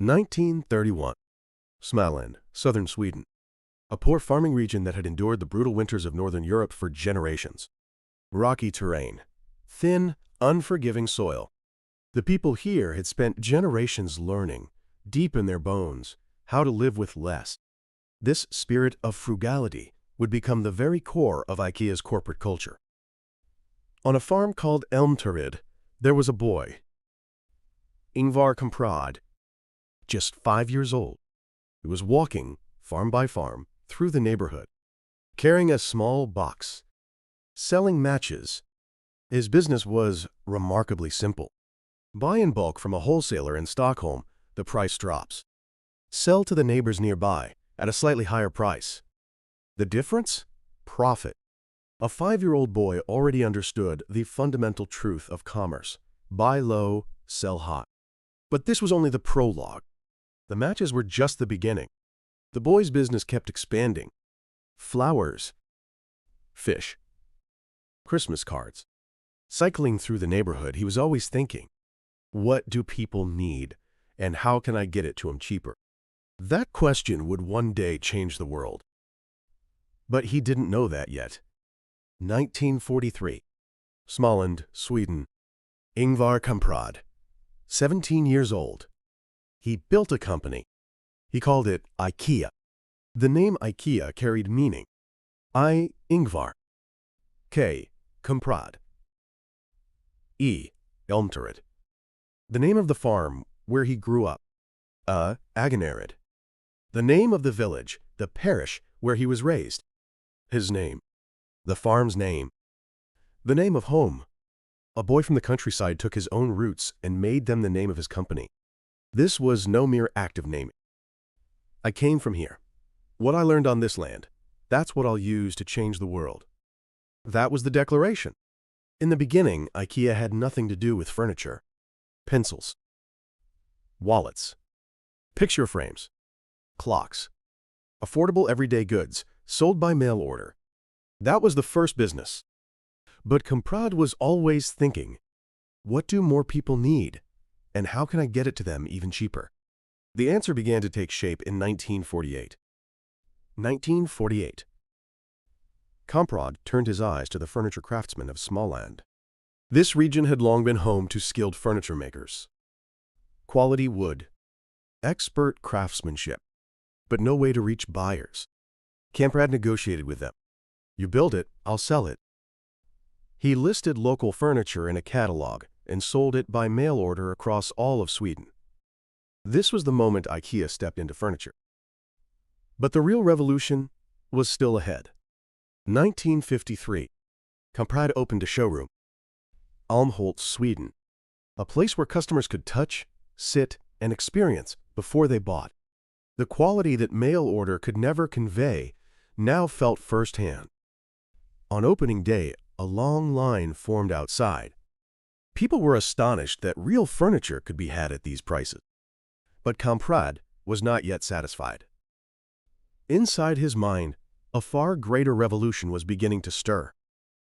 1931. Småland, southern Sweden. A poor farming region that had endured the brutal winters of northern Europe for generations. Rocky terrain. Thin, unforgiving soil. The people here had spent generations learning, deep in their bones, how to live with less. This spirit of frugality would become the very core of IKEA's corporate culture. On a farm called Elmtoryd, there was a boy, Ingvar Kamprad, just 5 years old. He was walking, farm by farm, through the neighborhood, carrying a small box, selling matches. His business was remarkably simple. Buy in bulk from a wholesaler in Stockholm, the price drops. Sell to the neighbors nearby at a slightly higher price. The difference? Profit. A 5-year-old boy already understood the fundamental truth of commerce. Buy low, sell high. But this was only the prologue. The matches were just the beginning. The boy's business kept expanding. Flowers, fish, Christmas cards. Cycling through the neighborhood, he was always thinking, what do people need, and how can I get it to them cheaper? That question would one day change the world. But he didn't know that yet. 1943. Småland, Sweden. Ingvar Kamprad, 17 years old. He built a company. He called it IKEA. The name IKEA carried meaning. I, Ingvar. K, Kamprad. E, Elmtoryd. The name of the farm where he grew up. Aganarid. The name of the village, the parish where he was raised. His name. The farm's name. The name of home. A boy from the countryside took his own roots and made them the name of his company. This was no mere act of naming. I came from here. What I learned on this land, that's what I'll use to change the world. That was the declaration. In the beginning, IKEA had nothing to do with furniture. Pencils, wallets, picture frames, clocks, affordable everyday goods sold by mail order. That was the first business. But Kamprad was always thinking, what do more people need, and how can I get it to them even cheaper? The answer began to take shape in 1948. 1948. Kamprad turned his eyes to the furniture craftsmen of Småland. This region had long been home to skilled furniture makers. Quality wood, expert craftsmanship, but no way to reach buyers. Kamprad negotiated with them. You build it, I'll sell it. He listed local furniture in a catalog and sold it by mail order across all of Sweden. This was the moment IKEA stepped into furniture. But the real revolution was still ahead. 1953. Kamprad opened a showroom. Älmhult, Sweden. A place where customers could touch, sit, and experience before they bought. The quality that mail order could never convey now felt firsthand. On opening day, a long line formed outside. People were astonished that real furniture could be had at these prices. But Kamprad was not yet satisfied. Inside his mind, a far greater revolution was beginning to stir.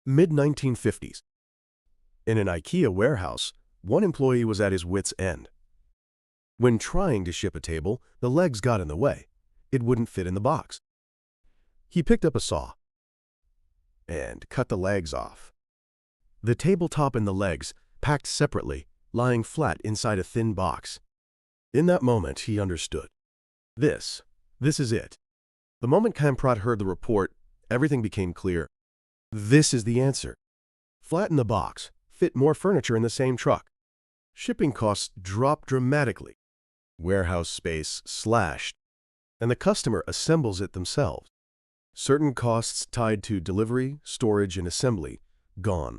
Mid-1950s. In an IKEA warehouse, one employee was at his wit's end. When trying to ship a table, the legs got in the way. It wouldn't fit in the box. He picked up a saw and cut the legs off. The tabletop and the legs, packed separately, lying flat inside a thin box. In that moment, he understood. This is it. The moment Kamprad heard the report, everything became clear. This is the answer. Flatten the box, fit more furniture in the same truck. Shipping costs drop dramatically. Warehouse space slashed, and the customer assembles it themselves. Certain costs tied to delivery, storage, and assembly, gone.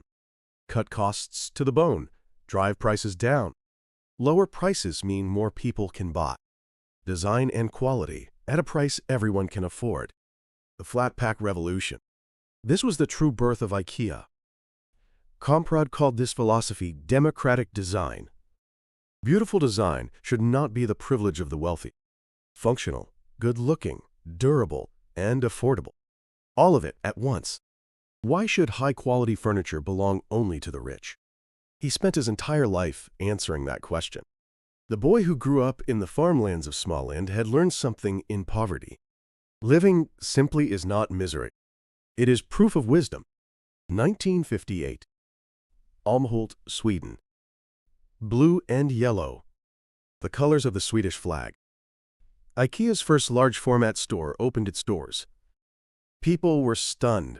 Cut costs to the bone, drive prices down. Lower prices mean more people can buy. Design and quality at a price everyone can afford. The flat pack revolution. This was the true birth of IKEA. Kamprad called this philosophy democratic design. Beautiful design should not be the privilege of the wealthy. Functional, good-looking, durable, and affordable. All of it at once. Why should high-quality furniture belong only to the rich? He spent his entire life answering that question. The boy who grew up in the farmlands of Småland had learned something in poverty. Living simply is not misery. It is proof of wisdom. 1958. Älmhult, Sweden. Blue and yellow, the colors of the Swedish flag. IKEA's first large-format store opened its doors. People were stunned.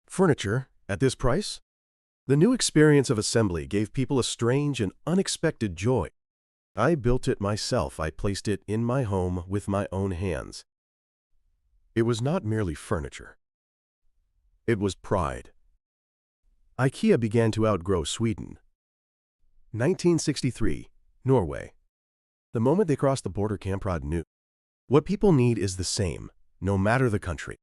Furniture, at this price? The new experience of assembly gave people a strange and unexpected joy. I built it myself. I placed it in my home with my own hands. It was not merely furniture. It was pride. IKEA began to outgrow Sweden. 1963, Norway. The moment they crossed the border, Kamprad knew. What people need is the same, no matter the country.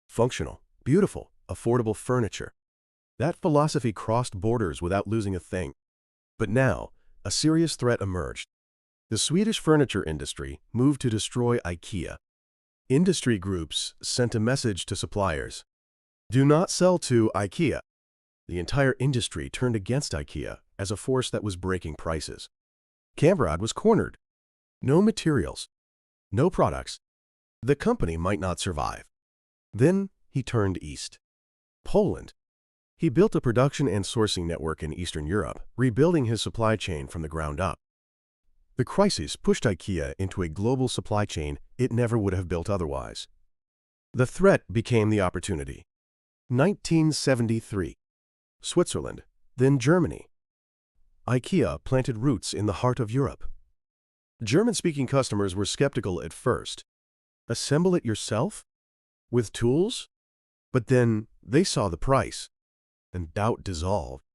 Functional, beautiful, affordable furniture. That philosophy crossed borders without losing a thing. But now, a serious threat emerged. The Swedish furniture industry moved to destroy IKEA. Industry groups sent a message to suppliers. Do not sell to IKEA. The entire industry turned against IKEA as a force that was breaking prices. Kamprad was cornered. No materials. No products. The company might not survive. Then he turned east. Poland. He built a production and sourcing network in Eastern Europe, rebuilding his supply chain from the ground up. The crisis pushed IKEA into a global supply chain it never would have built otherwise. The threat became the opportunity. 1973. Switzerland, then Germany. IKEA planted roots in the heart of Europe. German-speaking customers were skeptical at first. Assemble it yourself? With tools? But then they saw the price, and doubt dissolved.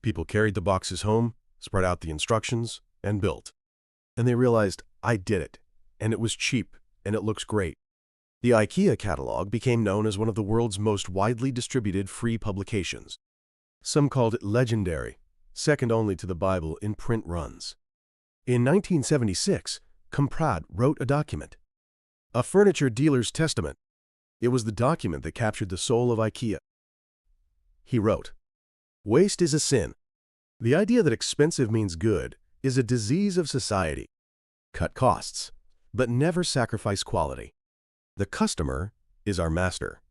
People carried the boxes home, spread out the instructions, and built. And they realized, I did it, and it was cheap, and it looks great. The IKEA catalog became known as one of the world's most widely distributed free publications. Some called it legendary, second only to the Bible in print runs. In 1976, Kamprad wrote a document, a furniture dealer's testament. It was the document that captured the soul of IKEA. He wrote, "Waste is a sin. The idea that expensive means good is a disease of society. Cut costs, but never sacrifice quality. The customer is our master,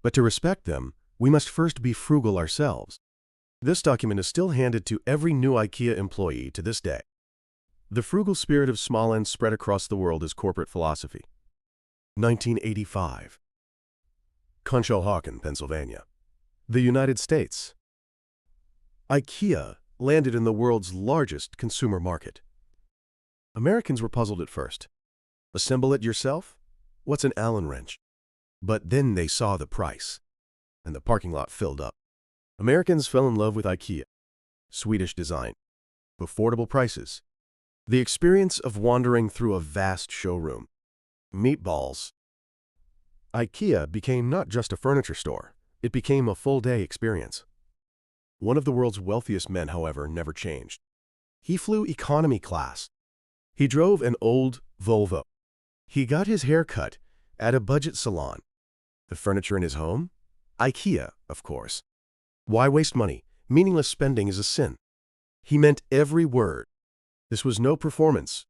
but to respect them, we must first be frugal ourselves." This document is still handed to every new IKEA employee to this day. The frugal spirit of Småland spread across the world as corporate philosophy. 1985. Conshohocken, Pennsylvania. The United States. IKEA landed in the world's largest consumer market. Americans were puzzled at first. Assemble it yourself? What's an Allen wrench? But then they saw the price, and the parking lot filled up. Americans fell in love with IKEA. Swedish design, affordable prices, the experience of wandering through a vast showroom. Meatballs. IKEA became not just a furniture store, it became a full-day experience. One of the world's wealthiest men, however, never changed. He flew economy class. He drove an old Volvo. He got his hair cut at a budget salon. The furniture in his home? IKEA, of course. Why waste money? Meaningless spending is a sin. He meant every word. This was no performance.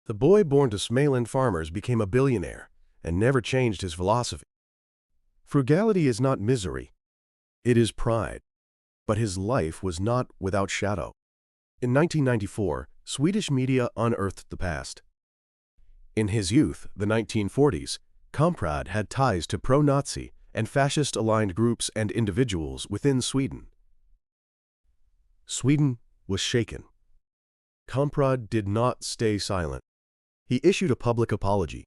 The boy born to Småland farmers became a billionaire and never changed his philosophy. Frugality is not misery. It is pride. But his life was not without shadow. In 1994, Swedish media unearthed the past. In his youth, the 1940s, Kamprad had ties to pro-Nazi and fascist-aligned groups and individuals within Sweden. Sweden was shaken. Kamprad did not stay silent. He issued a public apology.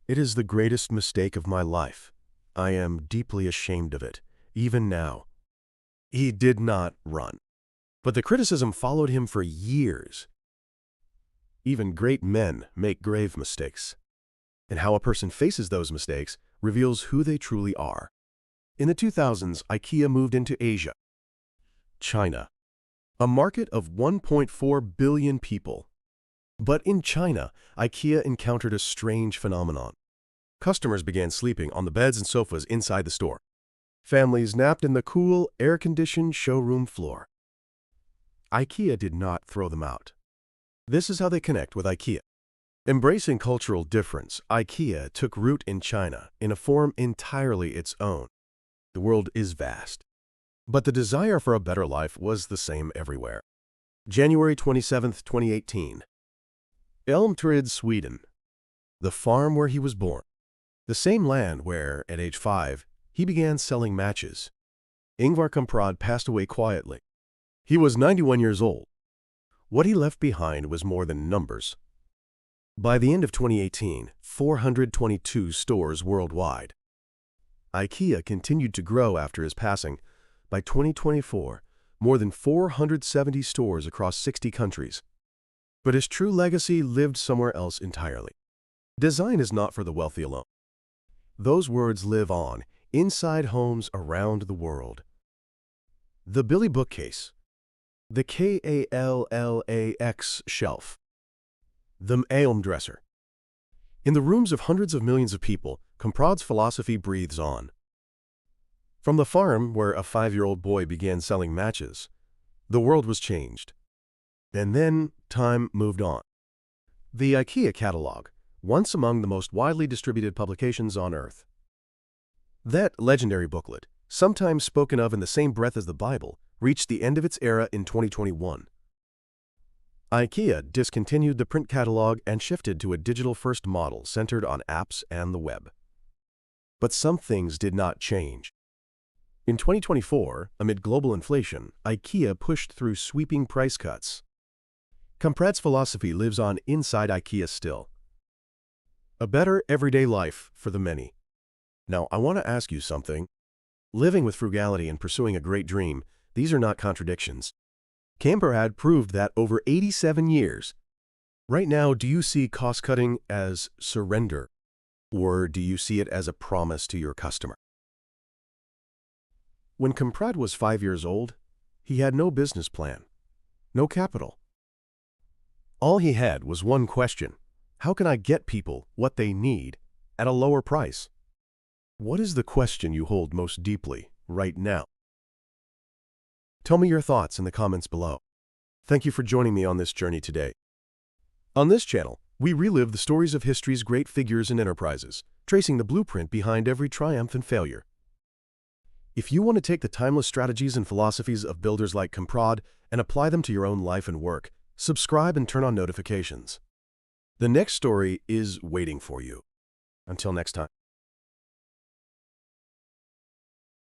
"It is the greatest mistake of my life. I am deeply ashamed of it, even now." He did not run. But the criticism followed him for years. Even great men make grave mistakes. And how a person faces those mistakes reveals who they truly are. In the 2000s, IKEA moved into Asia. China, a market of 1.4 billion people. But in China, IKEA encountered a strange phenomenon. Customers began sleeping on the beds and sofas inside the store. Families napped in the cool, air-conditioned showroom floor. IKEA did not throw them out. This is how they connect with IKEA. Embracing cultural difference, IKEA took root in China in a form entirely its own. The world is vast, but the desire for a better life was the same everywhere. January 27, 2018. Elmtrid, Sweden. The farm where he was born. The same land where, at age 5, he began selling matches. Ingvar Kamprad passed away quietly. He was 91 years old. What he left behind was more than numbers. By the end of 2018, 422 stores worldwide. IKEA continued to grow after his passing. By 2024, more than 470 stores across 60 countries. But his true legacy lived somewhere else entirely. Design is not for the wealthy alone. Those words live on, inside homes around the world. The Billy bookcase. The KALLAX shelf. The Aom dresser. In the rooms of hundreds of millions of people, Kamprad's philosophy breathes on. From the farm where a 5-year-old boy began selling matches, the world was changed. And then time moved on. The IKEA catalog, once among the most widely distributed publications on Earth. That legendary booklet, sometimes spoken of in the same breath as the Bible, reached the end of its era in 2021. IKEA discontinued the print catalog and shifted to a digital-first model centered on apps and the web. But some things did not change. In 2024, amid global inflation, IKEA pushed through sweeping price cuts. Kamprad's philosophy lives on inside IKEA still. A better everyday life for the many. Now, I want to ask you something. Living with frugality and pursuing a great dream, these are not contradictions. Kamprad proved that over 87 years. Right now, do you see cost-cutting as surrender, or do you see it as a promise to your customer? When Kamprad was 5 years old, he had no business plan, no capital. All he had was one question: how can I get people what they need at a lower price? What is the question you hold most deeply right now? Tell me your thoughts in the comments below. Thank you for joining me on this journey today. On this channel, we relive the stories of history's great figures and enterprises, tracing the blueprint behind every triumph and failure. If you want to take the timeless strategies and philosophies of builders like Kamprad and apply them to your own life and work, subscribe and turn on notifications. The next story is waiting for you. Until next time.